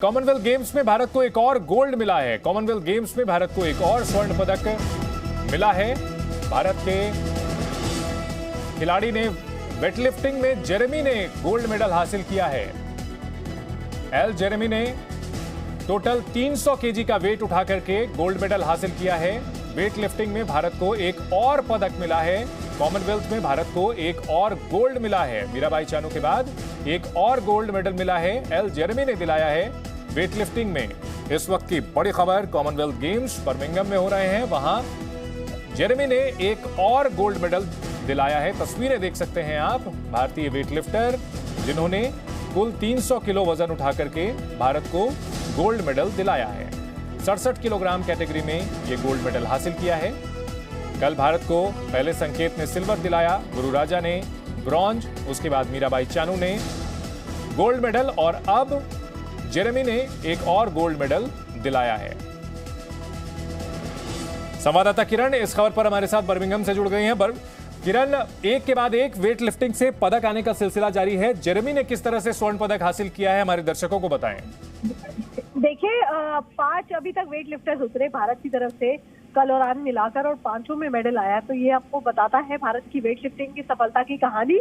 Commonwealth games में भारत को एक और गोल्ड मिला है। कॉमनवेल्थ गेम्स में भारत को एक और स्वर्ण पदक मिला है। भारत के खिलाड़ी ने वेटलिफ्टिंग में जेरेमी ने गोल्ड मेडल हासिल किया है। एल जेरेमी ने टोटल 300 केजी का वेट उठा करके गोल्ड मेडल हासिल किया है। वेटलिफ्टिंग में भारत को एक और पदक मिला है। कॉमनवेल्थ में भारत को एक और गोल्ड मिला है। मीराबाई चानू के बाद एक और गोल्ड मेडल मिला है। एल जेरेमी ने दिलाया है वेटलिफ्टिंग में। इस वक्त की बड़ी खबर, कॉमनवेल्थ गेम्स बर्मिंघम में हो रहे हैं, वहां जेरेमी ने एक और गोल्ड मेडल दिलाया है। तस्वीरें देख सकते हैं आप, भारतीय वेटलिफ्टर जिन्होंने कुल 300 किलो वजन उठा करके भारत को गोल्ड मेडल दिलाया है। 67 किलोग्राम कैटेगरी में यह गोल्ड मेडल हासिल किया है। कल भारत को पहले संकेत ने सिल्वर दिलाया, गुरु राजा ने ब्रॉन्ज, उसके बाद मीराबाई चानू ने गोल्ड मेडल और अब जेरेमी ने एक और गोल्ड मेडल दिलाया है। संवाददाता किरण इस खबर पर हमारे साथ बर्मिंघम से जुड़ गई हैं। किरण, एक के बाद एक वेट लिफ्टिंग से पदक आने का सिलसिला जारी है। जेरेमी ने किस तरह से स्वर्ण पदक हासिल किया है, हमारे दर्शकों को बताएं। देखिए, 5 अभी तक वेट लिफ्टर्स उतरे भारत की तरफ से कल और आज मिलाकर, और 5 में मेडल आया। तो ये आपको बताता है भारत की वेट लिफ्टिंग की सफलता की कहानी।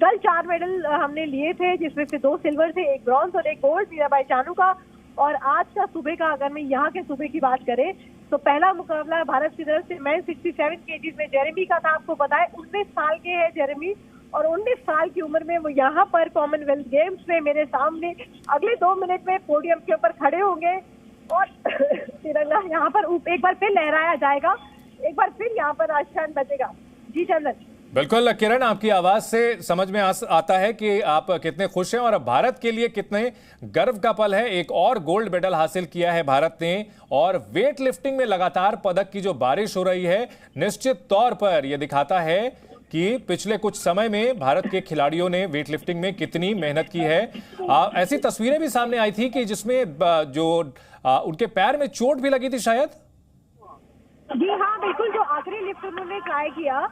कल 4 मेडल हमने लिए थे, जिसमें से 2 सिल्वर थे, 1 ब्रॉन्ज और 1 गोल्ड मीराबाई चानू का। और आज का सुबह का, अगर मैं यहाँ के सुबह की बात करें तो पहला मुकाबला भारत की तरफ से मैं 67 केजी में जेरेमी का था। आपको पता है 19 साल के हैं जेरेमी, और 19 साल की उम्र में वो यहाँ पर कॉमनवेल्थ गेम्स में मेरे सामने अगले 2 मिनट में पोडियम के ऊपर खड़े होंगे और तिरंगा यहाँ पर एक बार फिर लहराया जाएगा, एक बार फिर यहाँ पर राष्ट्रगान बजेगा। जी चंदन। बिल्कुल किरण, आपकी आवाज से समझ में आता है कि आप कितने खुश हैं और भारत के लिए कितने गर्व का पल है। एक और गोल्ड मेडल हासिल किया है भारत ने, और वेट लिफ्टिंग में लगातार पदक की जो बारिश हो रही है, निश्चित तौर पर यह दिखाता है कि पिछले कुछ समय में भारत के खिलाड़ियों ने वेट लिफ्टिंग में कितनी मेहनत की है। ऐसी तस्वीरें भी सामने आई थी कि जिसमें जो उनके पैर में चोट भी लगी थी शायद। जी हाँ, बिल्कुल। जो आखिरी लिफ्ट उन्होंने ट्राई किया,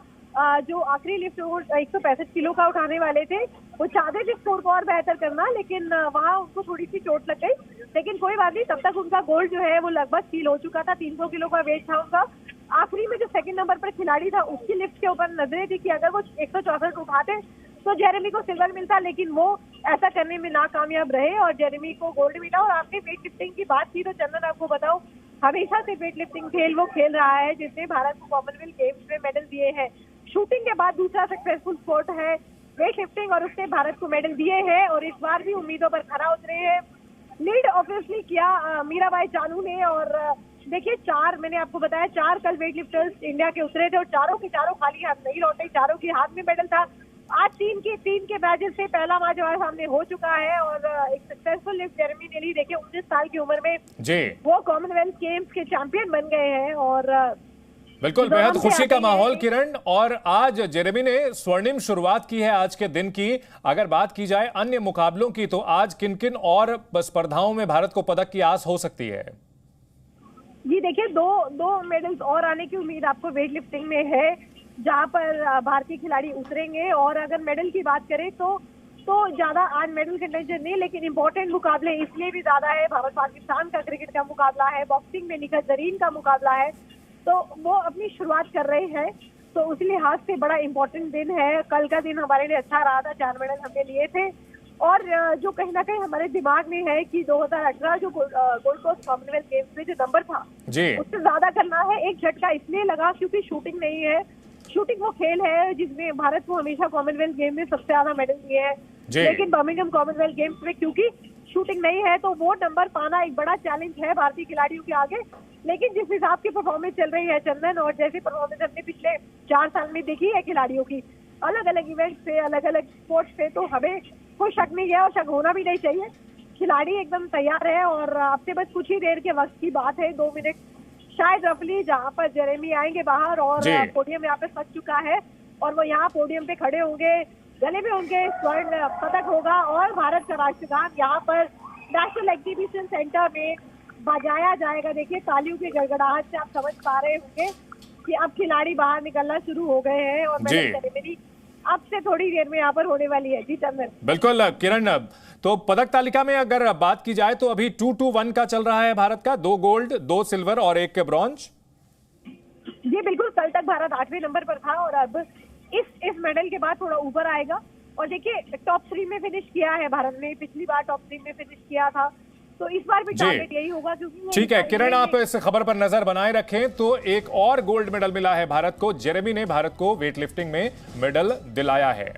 जो आखिरी लिफ्ट 165 किलो का उठाने वाले थे, वो चाहते थे स्कोर को और बेहतर करना, लेकिन वहाँ उनको थोड़ी सी चोट लग गई। लेकिन कोई बात नहीं, तब तक उनका गोल्ड जो है वो लगभग फील हो चुका था। 300 किलो का वेट था उनका। आखिरी में जो सेकंड नंबर पर खिलाड़ी था, उसकी लिफ्ट के ऊपर नजरें थी कि अगर वो 164 उठाते तो जेरेमी को सिल्वर मिलता, लेकिन वो ऐसा करने में नाकामयाब रहे और जेरेमी को गोल्ड मिला। और आपने वेट लिफ्टिंग की बात की तो चंदन, आपको बताओ, हमेशा से वेट लिफ्टिंग खेल वो खेल रहा है जिसने भारत को कॉमनवेल्थ गेम्स में मेडल दिए हैं। शूटिंग के बाद दूसरा सक्सेसफुल स्पोर्ट है वेट लिफ्टिंग, और उसने भारत को मेडल दिए हैं और इस बार भी उम्मीदों पर खरा उतरे हैं। लीड ऑब्वियसली किया मीराबाई चानू ने, और देखिए 4, मैंने आपको बताया 4 कल वेट लिफ्टर्स इंडिया के उतरे थे और चारों के चारों खाली हाथ नहीं लौटे, चारों के हाथ में मेडल था। आज 3 के मैचेस से पहला मैच हमारे सामने हो चुका है और एक सक्सेसफुल लिफ्ट जेरेमी ने ली। देखिए 19 साल की उम्र में जी वो कॉमनवेल्थ गेम्स के चैंपियन बन गए हैं, और बिल्कुल बेहद खुशी का माहौल किरण। और आज जेरेमी ने स्वर्णिम शुरुआत की है आज के दिन की। अगर बात की जाए अन्य मुकाबलों की, तो आज किन किन और स्पर्धाओं में भारत को पदक की आस हो सकती है? जी देखिए, दो मेडल्स और आने की उम्मीद आपको वेट लिफ्टिंग में है, जहां पर भारतीय खिलाड़ी उतरेंगे। और अगर मेडल की बात करें तो ज्यादा आज मेडल कंटेंशन नहीं, लेकिन इंपॉर्टेंट मुकाबले इसलिए भी ज्यादा है। भारत पाकिस्तान का क्रिकेट का मुकाबला है, बॉक्सिंग में निखत जरीन का मुकाबला है, तो वो अपनी शुरुआत कर रहे हैं। तो उस लिहाज से बड़ा इंपॉर्टेंट दिन है। कल का दिन हमारे लिए अच्छा रहा था, 4 मेडल हमने लिए थे। और जो कहीं ना कहीं हमारे दिमाग में है कि 2018 जो गोल्ड कोस्ट कॉमनवेल्थ गेम्स में जो नंबर था उससे ज्यादा करना है। एक झटका इसलिए लगा क्योंकि शूटिंग नहीं है। शूटिंग वो खेल है जिसमें भारत को हमेशा कॉमनवेल्थ गेम में सबसे ज्यादा मेडल दिए हैं, लेकिन बर्मिंघम कॉमनवेल्थ गेम्स में क्योंकि शूटिंग नहीं है, तो वो नंबर पाना एक बड़ा चैलेंज है भारतीय खिलाड़ियों के आगे। लेकिन जिस हिसाब की परफॉर्मेंस चल रही है चंदन, और जैसी परफॉर्मेंस हमने पिछले 4 साल में देखी है खिलाड़ियों की, अलग अलग इवेंट से, अलग अलग स्पोर्ट्स से, तो हमें कोई शक नहीं है और शक होना भी नहीं चाहिए। खिलाड़ी एकदम तैयार है, और आपसे बस कुछ ही देर के वक्त की बात है, 2 मिनट शायद रफली, जहाँ पर जेरेमी आएंगे बाहर और पोडियम यहाँ पे सज चुका है और वो यहाँ पोडियम पे खड़े होंगे। गले में उनके स्वर्ण पदक होगा और भारत का राष्ट्रगान यहाँ पर नेशनल एग्जीबिशन सेंटर में बजाया जाएगा। देखिए तालियों की गड़गड़ाहट से आप समझ पा रहे होंगे कि अब खिलाड़ी बाहर निकलना शुरू हो गए हैं और मेडल सेरेमनी अब से थोड़ी देर में यहाँ पर होने वाली है। जी चंदन। बिल्कुल किरण, तो पदक तालिका में अगर बात की जाए तो अभी 2-2-1 का चल रहा है भारत का, 2 गोल्ड 2 सिल्वर और 1 ब्रॉन्ज। जी बिल्कुल, कल तक भारत 8वें नंबर पर था और अब इस मेडल के बाद थोड़ा ऊपर आएगा। और देखिए टॉप 3 में फिनिश किया है भारत ने, पिछली बार टॉप 3 में फिनिश किया था, तो इस बार भी टारगेट यही होगा। क्योंकि ठीक है किरण, आप इस खबर पर नजर बनाए रखें। तो एक और गोल्ड मेडल मिला है भारत को, जेरेमी ने भारत को वेट लिफ्टिंग में मेडल दिलाया है।